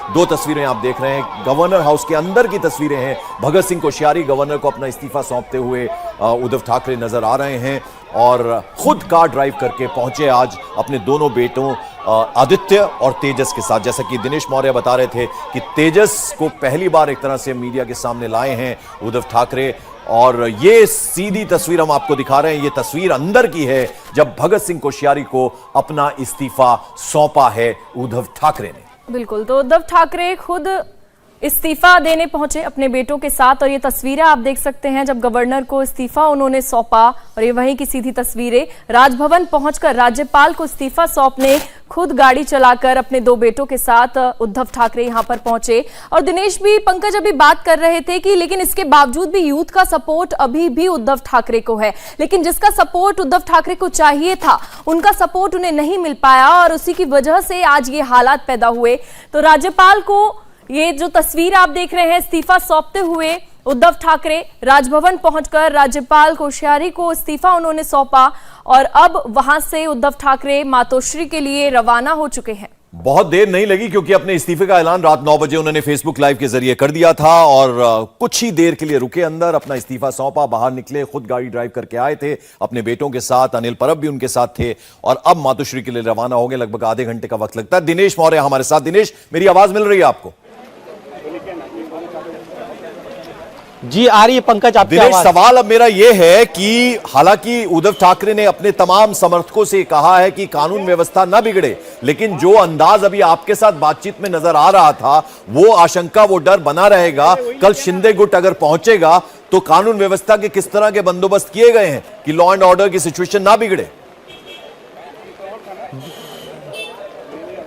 दो तस्वीरें आप देख रहे हैं, गवर्नर हाउस के अंदर की तस्वीरें हैं। भगत सिंह कोश्यारी गवर्नर को अपना इस्तीफा सौंपते हुए उद्धव ठाकरे नजर आ रहे हैं और खुद कार ड्राइव करके पहुंचे आज अपने दोनों बेटों आदित्य और तेजस के साथ। जैसा कि दिनेश मौर्य बता रहे थे कि तेजस को पहली बार एक तरह से मीडिया के सामने लाए हैं उद्धव ठाकरे, और ये सीधी तस्वीर हम आपको दिखा रहे हैं। ये तस्वीर अंदर की है जब भगत सिंह कोश्यारी को अपना इस्तीफा सौंपा है उद्धव ठाकरे ने। बिल्कुल, तो उद्धव ठाकरे खुद इस्तीफा देने पहुंचे अपने बेटों के साथ, और ये तस्वीरें आप देख सकते हैं जब गवर्नर को इस्तीफा उन्होंने सौंपा। और ये वहीं की सीधी तस्वीरें, राजभवन पहुंचकर राज्यपाल को इस्तीफा सौंपने खुद गाड़ी चलाकर अपने दो बेटों के साथ उद्धव ठाकरे यहां पर पहुंचे। और दिनेश भी, पंकज अभी बात कर रहे थे कि लेकिन इसके बावजूद भी यूथ का सपोर्ट अभी भी उद्धव ठाकरे को है, लेकिन जिसका सपोर्ट उद्धव ठाकरे को चाहिए था उनका सपोर्ट उन्हें नहीं मिल पाया, और उसी की वजह से आज ये हालात पैदा हुए। तो राज्यपाल को ये जो तस्वीर आप देख रहे हैं, इस्तीफा सौंपते हुए उद्धव ठाकरे राजभवन पहुंचकर राज्यपाल कोश्यारी को इस्तीफा उन्होंने सौंपा, और अब वहां से उद्धव ठाकरे मातोश्री के लिए रवाना हो चुके हैं। बहुत देर नहीं लगी क्योंकि अपने इस्तीफे का ऐलान रात 9 बजे उन्होंने फेसबुक लाइव के जरिए कर दिया था, और कुछ ही देर के लिए रुके अंदर, अपना इस्तीफा सौंपा, बाहर निकले, खुद गाड़ी ड्राइव करके आए थे अपने बेटों के साथ। अनिल परब भी उनके साथ थे और अब मातोश्री के लिए रवाना हो गए। लगभग आधे घंटे का वक्त लगता है। दिनेश मौर्य हमारे साथ। दिनेश, मेरी आवाज मिल रही है आपको? जी आ रही है पंकज, आपकी दिनेश, आवाज। सवाल अब मेरा यह है कि हालांकि उद्धव ठाकरे ने अपने तमाम समर्थकों से कहा है कि कानून व्यवस्था न बिगड़े, लेकिन जो अंदाज अभी आपके साथ बातचीत में नजर आ रहा था, वो आशंका, वो डर बना रहेगा। कल शिंदे गुट अगर पहुंचेगा तो कानून व्यवस्था के किस तरह के बंदोबस्त किए गए हैं कि लॉ एंड ऑर्डर की सिचुएशन ना बिगड़े?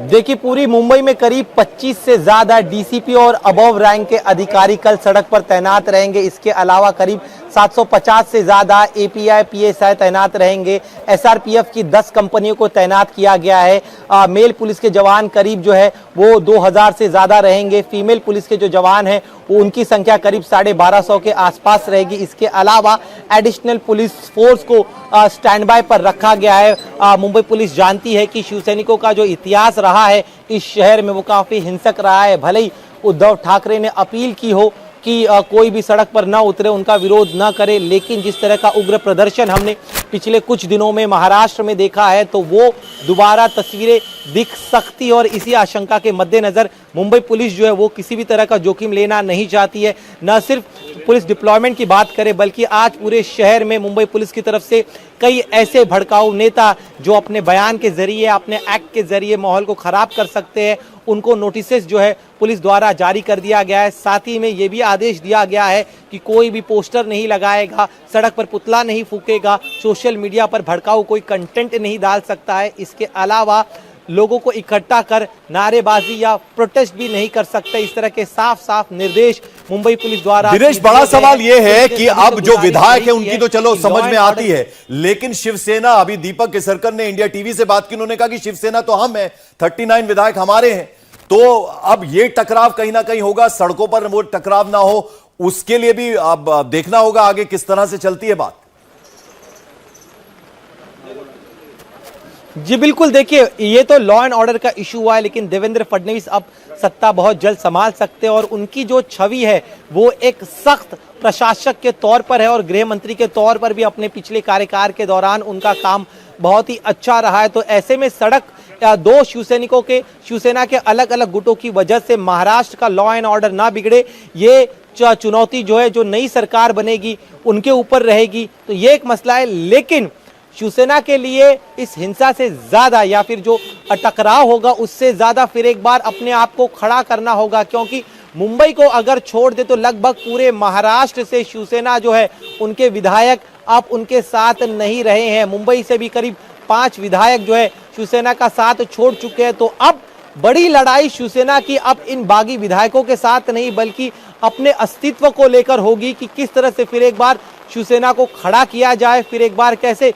देखिए, पूरी मुंबई में करीब 25 से ज्यादा डीसीपी और अबव रैंक के अधिकारी कल सड़क पर तैनात रहेंगे। इसके अलावा करीब 750 से ज्यादा एपीआई पीएसआई तैनात रहेंगे। एसआरपीएफ की 10 कंपनियों को तैनात किया गया है। मेल पुलिस के जवान करीब जो है वो 2000 से ज्यादा रहेंगे। फीमेल पुलिस के जो जवान हैं वो उनकी संख्या करीब 1250 के आसपास रहेगी। इसके अलावा एडिशनल पुलिस फोर्स को स्टैंड बाय पर रखा गया है। मुंबई पुलिस जानती है कि शिवसैनिकों का जो इतिहास रहा है इस शहर में वो काफी हिंसक रहा है। भले ही उद्धव ठाकरे ने अपील की हो कि कोई भी सड़क पर ना उतरे, उनका विरोध ना करे, लेकिन जिस तरह का उग्र प्रदर्शन हमने पिछले कुछ दिनों में महाराष्ट्र में देखा है तो वो दोबारा तस्वीरें दिख सकती है। और इसी आशंका के मद्देनजर मुंबई पुलिस जो है वो किसी भी तरह का जोखिम लेना नहीं चाहती है। न सिर्फ पुलिस डिप्लॉयमेंट की बात करे, बल्कि आज पूरे शहर में मुंबई पुलिस की तरफ से कई ऐसे भड़काऊ नेता जो अपने बयान के जरिए, अपने एक्ट के जरिए माहौल को खराब कर सकते हैं, उनको नोटिसेस जो है पुलिस द्वारा जारी कर दिया गया है। साथ ही में ये भी आदेश दिया गया है कि कोई भी पोस्टर नहीं लगाएगा, सड़क पर पुतला नहीं फूकेगा, सोशल मीडिया पर भड़काऊ कोई कंटेंट नहीं डाल सकता है। इसके अलावा लोगों को इकट्ठा कर नारेबाजी या प्रोटेस्ट भी नहीं कर सकते। इस तरह के साफ साफ निर्देश मुंबई पुलिस द्वारा। दिनेश, बड़ा सवाल यह है कि अब जो विधायक है उनकी तो चलो समझ में आती है, लेकिन शिवसेना, अभी दीपक केसरकर ने इंडिया टीवी से बात की, उन्होंने कहा कि शिवसेना तो हम है, 39 विधायक हमारे हैं। तो अब ये टकराव कहीं ना कहीं होगा, सड़कों पर वो टकराव ना हो, उसके लिए भी अब देखना होगा आगे किस तरह से चलती है बात। जी बिल्कुल, देखिए ये तो लॉ एंड ऑर्डर का इशू हुआ है, लेकिन देवेंद्र फडणवीस अब सत्ता बहुत जल्द संभाल सकते हैं और उनकी जो छवि है वो एक सख्त प्रशासक के तौर पर है और गृह मंत्री के तौर पर भी अपने पिछले कार्यकाल के दौरान उनका काम बहुत ही अच्छा रहा है। तो ऐसे में सड़क दो शिवसैनिकों के, शिवसेना के अलग अलग गुटों की वजह से महाराष्ट्र का लॉ एंड ऑर्डर ना बिगड़े, ये चुनौती जो है जो नई सरकार बनेगी उनके ऊपर रहेगी। तो ये एक मसला है, लेकिन शिवसेना के लिए इस हिंसा से ज्यादा या फिर जो टकराव होगा उससे ज्यादा फिर एक बार अपने आप को खड़ा करना होगा, क्योंकि मुंबई को अगर छोड़ दे तो लगभग पूरे महाराष्ट्र से शिवसेना जो है उनके विधायक अब उनके साथ नहीं रहे हैं। मुंबई से भी करीब 5 विधायक जो है शिवसेना का साथ छोड़ चुके हैं। तो अब बड़ी लड़ाई शिवसेना की अब इन बागी विधायकों के साथ नहीं बल्कि अपने अस्तित्व को लेकर होगी कि किस तरह से फिर एक बार शिवसेना को खड़ा किया जाए, फिर एक बार कैसे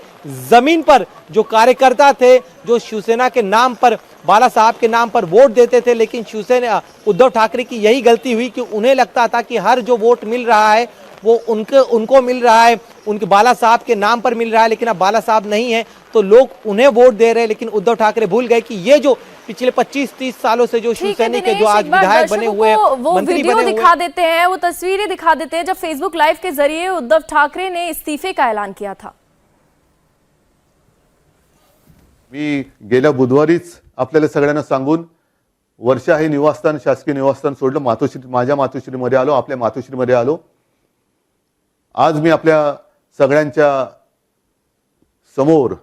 जमीन पर जो कार्यकर्ता थे जो शिवसेना के नाम पर, बाला साहब के नाम पर वोट देते थे, लेकिन शिवसेना, उद्धव ठाकरे की यही गलती हुई कि उन्हें लगता था कि हर जो वोट मिल रहा है वो उनको मिल रहा है, उनके बाला साहब के नाम पर मिल रहा है, लेकिन अब बाला साहब नहीं है तो लोग उन्हें वोट दे रहे हैं। लेकिन उद्धव ठाकरे भूल गए कि ये जो पिछले 25-30 सालों से जो ठीक है शिवसैनिक है, दिनेश, जो आज एक बार विधायक बने दर्शकों हुए हैं, को वो मंत्री वीडियो बने हुए दिखा देते हैं, वो तस्वीरें दिखा देते हैं जब फेसबुक लाइव के जरिए उद्धव ठाकरे ने इस्तीफे का ऐलान किया था। मी गेल्या बुधवारीच आपल्याला सगळ्यांना सांगून वर्षा हे निवासस्थान, शासकीय निवासस्थान सोडलं, माझ्या मातोश्रीमध्ये आलो, आपल्या मातोश्रीमध्ये आलो. आज मी आपल्या सगळ्यांच्या समोर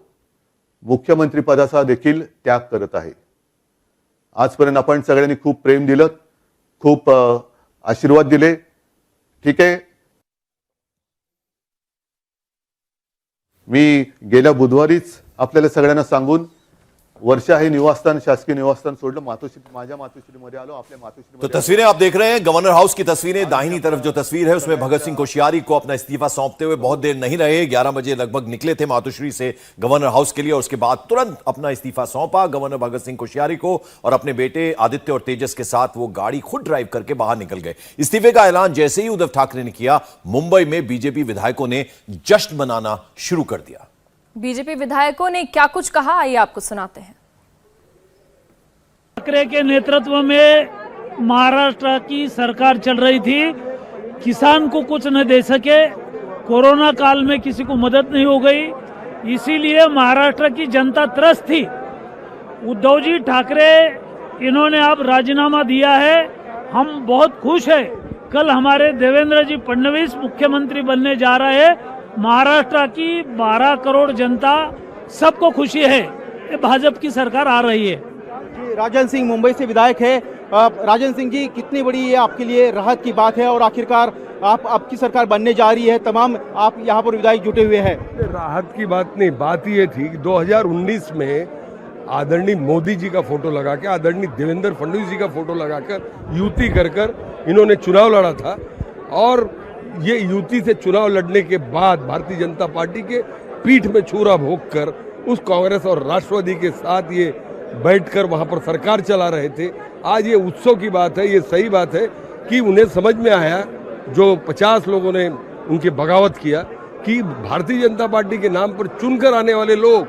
मुख्यमंत्री पदाचा देखील त्याग करत आहे. आजपर्यंत आपण सगळ्यांनी खूप प्रेम दिलं, खूप आशीर्वाद दिले. ठीक आहे, मी गेल्या बुधवारीच आपल्याला सगळ्यांना सांगून वर्षा हे निवासस्थान, शासकीय निवासस्थान सोडलं, माझ्या मातोश्रीमध्ये आलो, आपल्या तो मातोश्रीमध्ये तस्वीरें आप देख रहे हैं गवर्नर हाउस की तस्वीरें। दाहिनी तरफ जो तस्वीर है उसमें भगत सिंह कोश्यारी को अपना इस्तीफा सौंपते हुए बहुत देर नहीं रहे। 11 बजे लगभग निकले थे मातोश्री से गवर्नर हाउस के लिए और उसके बाद तुरंत अपना इस्तीफा सौंपा गवर्नर भगत सिंह कोश्यारी को और अपने बेटे आदित्य और तेजस के साथ वो गाड़ी खुद ड्राइव करके बाहर निकल गए। इस्तीफे का ऐलान जैसे ही उद्धव ठाकरे ने किया, मुंबई में बीजेपी विधायकों ने जश्न मनाना शुरू कर दिया। बीजेपी विधायकों ने क्या कुछ कहा, आइए आपको सुनाते हैं। ठाकरे के नेतृत्व में महाराष्ट्र की सरकार चल रही थी, किसान को कुछ न दे सके, कोरोना काल में किसी को मदद नहीं हो गई, इसीलिए महाराष्ट्र की जनता त्रस्त थी। उद्धव जी ठाकरे इन्होंने अब राजीनामा दिया है, हम बहुत खुश हैं। कल हमारे देवेंद्र जी फडणवीस मुख्यमंत्री बनने जा रहे हैं। महाराष्ट्र की 12 करोड़ जनता सबको खुशी है, ये भाजपा की सरकार आ रही है। राजन सिंह मुंबई से विधायक है। राजन सिंह जी, कितनी बड़ी ये आपके लिए राहत की बात है और आखिरकार आपकी सरकार बनने जा रही है, तमाम आप यहाँ पर विधायक जुटे हुए हैं। राहत की बात नहीं, बात ये थी कि 2019 में आदरणीय मोदी जी का फोटो लगा के, आदरणीय देवेंद्र फडणवीस जी का फोटो लगाकर युति कर इन्होंने चुनाव लड़ा था और ये युति से चुनाव लड़ने के बाद भारतीय जनता पार्टी के पीठ में छुरा भोग कर उस कांग्रेस और राष्ट्रवादी के साथ ये बैठकर वहां पर सरकार चला रहे थे। आज ये उत्सव की बात है, ये सही बात है कि उन्हें समझ में आया, जो 50 लोगों ने उनकी बगावत किया, कि भारतीय जनता पार्टी के नाम पर चुनकर आने वाले लोग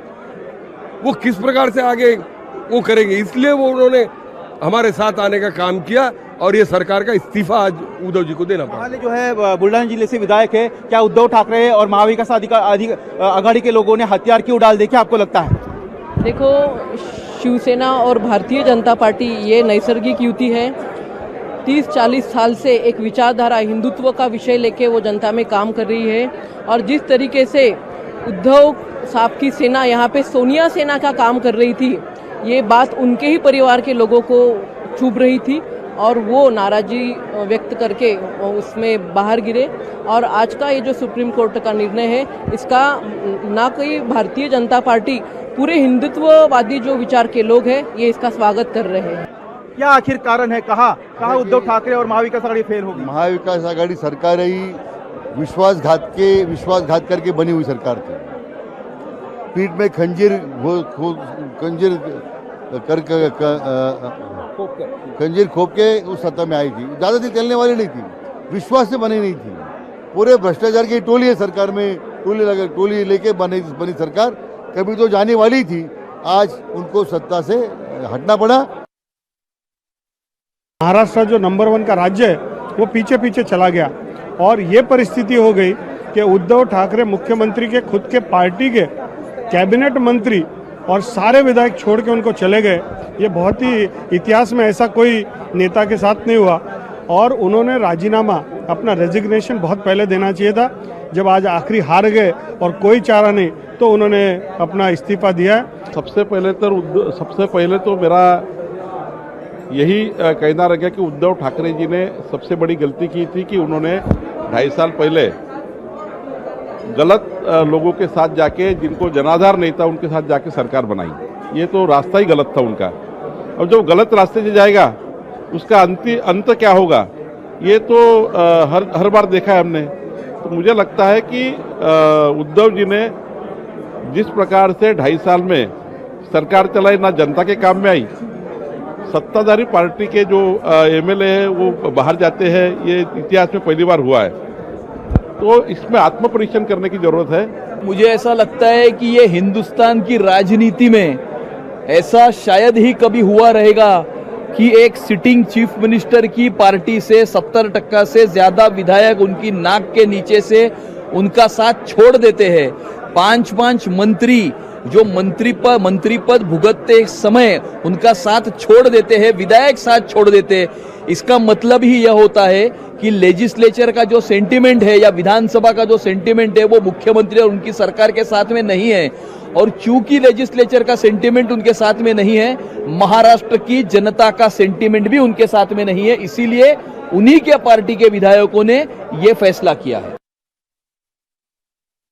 वो किस प्रकार से आगे वो करेंगे, इसलिए वो उन्होंने हमारे साथ आने का काम किया और ये सरकार का इस्तीफा आज उद्धव जी को देना पड़ा। जो है बुलढाना जिले से विधायक है, क्या उद्धव ठाकरे और महाविकास आघाड़ी के लोगों ने हथियार क्यों डाल दिए, क्या आपको लगता है? देखो, शिवसेना और भारतीय जनता पार्टी ये नैसर्गिक युति है। 30-40 साल से एक विचारधारा हिंदुत्व का विषय लेके वो जनता में काम कर रही है और जिस तरीके से उद्धव साहब की सेना यहाँ पे सोनिया सेना का काम कर रही थी, ये बात उनके ही परिवार के लोगों को चुभ रही थी और वो नाराजी व्यक्त करके उसमें बाहर गिरे। और आज का ये जो सुप्रीम कोर्ट का निर्णय है, इसका ना कोई भारतीय जनता पार्टी, पूरे हिंदुत्ववादी जो विचार के लोग हैं, ये इसका स्वागत कर रहे हैं। क्या आखिर कारण है, कहा उद्धव ठाकरे और महाविकास आघाड़ी फेल होगी? महाविकास आघाड़ी सरकार ही विश्वासघात करके बनी हुई सरकार थी। पीठ में खंजीर खोप के उस सत्ता में आई थी। ज़्यादा दिन चलने वाली नहीं थी, विश्वास से बनी नहीं थी। पूरे भ्रष्टाचार की टोली है सरकार में, टोली लेके बनी सरकार कभी तो जाने वाली थी, आज उनको सत्ता से हटना पड़ा। महाराष्ट्र जो नंबर 1 का राज्य है वो पीछे पीछे चला गया और ये परिस्थिति हो गई कि उद्धव ठाकरे मुख्यमंत्री के खुद के पार्टी के कैबिनेट मंत्री और सारे विधायक छोड़ के उनको चले गए। ये बहुत ही इतिहास में ऐसा कोई नेता के साथ नहीं हुआ और उन्होंने राजीनामा, अपना रेजिग्नेशन बहुत पहले देना चाहिए था। जब आज आखिरी हार गए और कोई चारा नहीं तो उन्होंने अपना इस्तीफा दिया है। सबसे पहले तो मेरा यही कहना रह गया कि उद्धव ठाकरे जी ने सबसे बड़ी गलती की थी कि उन्होंने 2.5 साल पहले गलत लोगों के साथ जाके, जिनको जनाधार नहीं था, उनके साथ जाके सरकार बनाई। ये तो रास्ता ही गलत था उनका। अब जब गलत रास्ते से जाएगा उसका अंत क्या होगा, ये तो हर बार देखा है हमने। तो मुझे लगता है कि उद्धव जी ने जिस प्रकार से 2.5 साल में सरकार चलाई, ना जनता के काम में आई, सत्ताधारी पार्टी के जो एमएलए हैं वो बाहर जाते हैं, ये इतिहास में पहली बार हुआ है। तो इसमें आत्मपरीक्षण करने की जरूरत है। मुझे ऐसा लगता है कि ये हिंदुस्तान की राजनीति में ऐसा शायद ही कभी हुआ रहेगा कि एक सिटिंग चीफ मिनिस्टर की पार्टी से 70% से ज्यादा विधायक उनकी नाक के नीचे से उनका साथ छोड़ देते हैं। 5 मंत्री जो मंत्री पद भुगतते समय उनका साथ छोड़ देते हैं, विधायक साथ छोड़ देते हैं। इसका मतलब ही यह होता है कि लेजिस्लेचर का जो सेंटिमेंट है या विधानसभा का जो सेंटिमेंट है वो मुख्यमंत्री और उनकी सरकार के साथ में नहीं है। और चूंकि लेजिस्लेचर का सेंटिमेंट उनके साथ में नहीं है, महाराष्ट्र की जनता का सेंटिमेंट भी उनके साथ में नहीं है। इसीलिए उन्हीं के पार्टी के विधायकों ने ये फैसला किया है।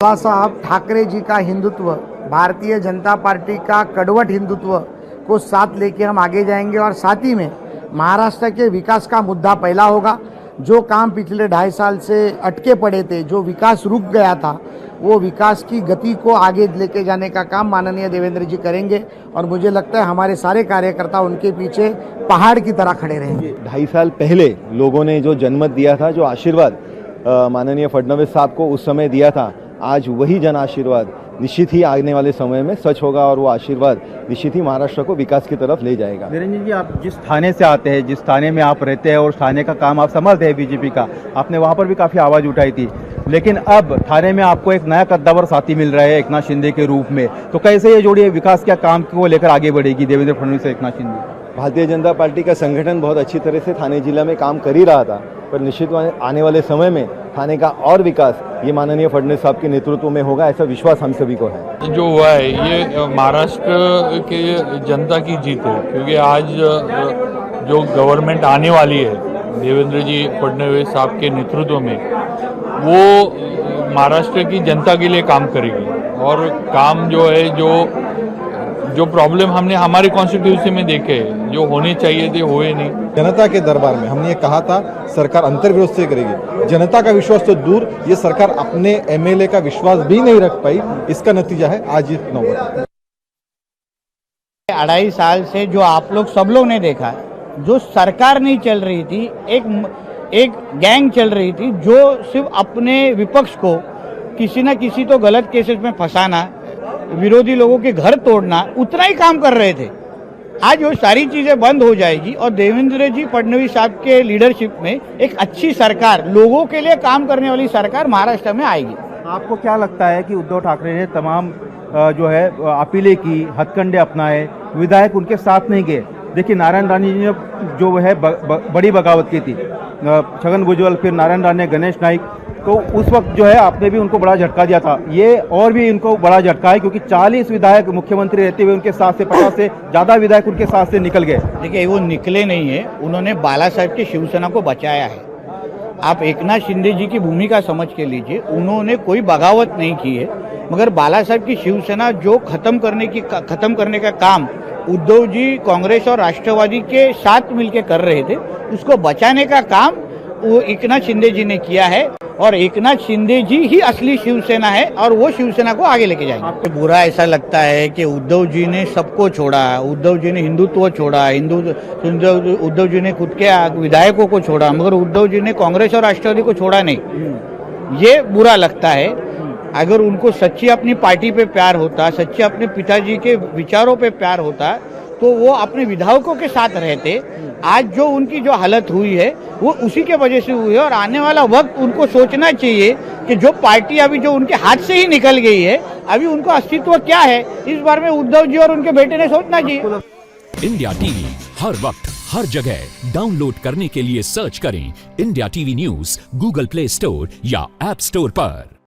बाला साहब ठाकरे जी का हिंदुत्व, भारतीय जनता पार्टी का कड़वट हिंदुत्व को साथ लेके हम आगे जाएंगे और साथ ही में महाराष्ट्र के विकास का मुद्दा पहला होगा। जो काम पिछले 2.5 साल से अटके पड़े थे, जो विकास रुक गया था, वो विकास की गति को आगे लेके जाने का काम माननीय देवेंद्र जी करेंगे और मुझे लगता है हमारे सारे कार्यकर्ता उनके पीछे पहाड़ की तरह खड़े रहेंगे। 2.5 साल पहले लोगों ने जो जनमत दिया था, जो आशीर्वाद माननीय फडणवीस साहब को उस समय दिया था, आज वही जन आशीर्वाद निश्चित ही आने वाले समय में सच होगा और वो आशीर्वाद निश्चित ही महाराष्ट्र को विकास की तरफ ले जाएगा। वीरेंद्र जी, आप जिस थाने से आते हैं, जिस थाने में आप रहते हैं और थाने का काम आप संभालते हैं बीजेपी का, आपने वहाँ पर भी काफ़ी आवाज़ उठाई थी, लेकिन अब थाने में आपको एक नया कद्दावर साथी मिल रहा है एकनाथ शिंदे के रूप में, तो कैसे ये जोड़ी विकास के काम को लेकर आगे बढ़ेगी देवेंद्र फडणवीस से एकनाथ शिंदे? भारतीय जनता पार्टी का संगठन बहुत अच्छी तरह से थाने जिला में काम कर ही रहा था, पर निश्चित आने वाले समय में थाने का और विकास ये माननीय फडणवीस साहब के नेतृत्व में होगा, ऐसा विश्वास हम सभी को है। जो हुआ है ये महाराष्ट्र के जनता की जीत है, क्योंकि आज जो गवर्नमेंट आने वाली है देवेंद्र जी फडणवीस साहब के नेतृत्व में, वो महाराष्ट्र की जनता के लिए काम करेगी। और काम जो है, जो प्रॉब्लम हमने हमारे कॉन्स्टिट्यूंसी में देखे, जो होने चाहिए थे हुए नहीं। जनता के दरबार में हमने ये कहा था सरकार अंतर्विरोध से करेगी, जनता का विश्वास तो दूर, ये सरकार अपने एमएलए का विश्वास भी नहीं रख पाई। इसका नतीजा है आज ये नौबत। 2.5 साल से जो आप लोग सब लोग ने देखा, जो सरकार नहीं चल रही थी, एक गैंग चल रही थी जो सिर्फ अपने विपक्ष को किसी न किसी तो गलत केसेस में फंसाना, विरोधी लोगों के घर तोड़ना, उतना ही काम कर रहे थे। आज वो सारी चीजें बंद हो जाएगी और देवेंद्र जी फडणवीस साहब के लीडरशिप में एक अच्छी सरकार, लोगों के लिए काम करने वाली सरकार महाराष्ट्र में आएगी। आपको क्या लगता है कि उद्धव ठाकरे ने तमाम जो है अपीलें की, हथकंडे अपनाए, विधायक उनके साथ नहीं गए? देखिए, नारायण राणे जी ने जो है बड़ी बगावत की थी, छगन भुजबल, फिर नारायण राणे, गणेश नाइक, तो उस वक्त जो है आपने भी उनको बड़ा झटका दिया था। ये और भी इनको बड़ा झटका है क्योंकि 40 विधायक मुख्यमंत्री रहते हुए उनके साथ से 50 से ज़्यादा विधायक उनके साथ से निकल गए। देखिए, वो निकले नहीं है, उन्होंने बाला साहब की शिवसेना को बचाया है। आप एकनाथ शिंदे जी की भूमिका समझ के लीजिए, उन्होंने कोई बगावत नहीं की है, मगर बाला साहब की शिवसेना जो खत्म करने का काम उद्धव जी कांग्रेस और राष्ट्रवादी के साथ मिलकर कर रहे थे, उसको बचाने का काम वो एकनाथ शिंदे जी ने किया है और एकनाथ शिंदे जी ही असली शिवसेना है और वो शिवसेना को आगे लेके जाएंगे। आपको बुरा ऐसा लगता है कि उद्धव जी ने सबको छोड़ा, उद्धव जी ने हिंदुत्व छोड़ा, उद्धव जी ने खुद के विधायकों को छोड़ा, मगर उद्धव जी ने कांग्रेस और राष्ट्रवादी को छोड़ा नहीं। ये बुरा लगता है। अगर उनको सच्ची अपनी पार्टी पे प्यार होता, सच्ची अपने पिताजी के विचारों पे प्यार होता, तो वो अपने विधायकों के साथ रहते। आज जो उनकी जो हालत हुई है वो उसी के वजह से हुई है और आने वाला वक्त उनको सोचना चाहिए कि जो पार्टी अभी जो उनके हाथ से ही निकल गई है, अभी उनको अस्तित्व क्या है, इस बारे में उद्धव जी और उनके बेटे ने सोचना चाहिए। इंडिया टीवी हर वक्त हर जगह डाउनलोड करने के लिए सर्च करें India TV news Google play store या ऐप स्टोर पर।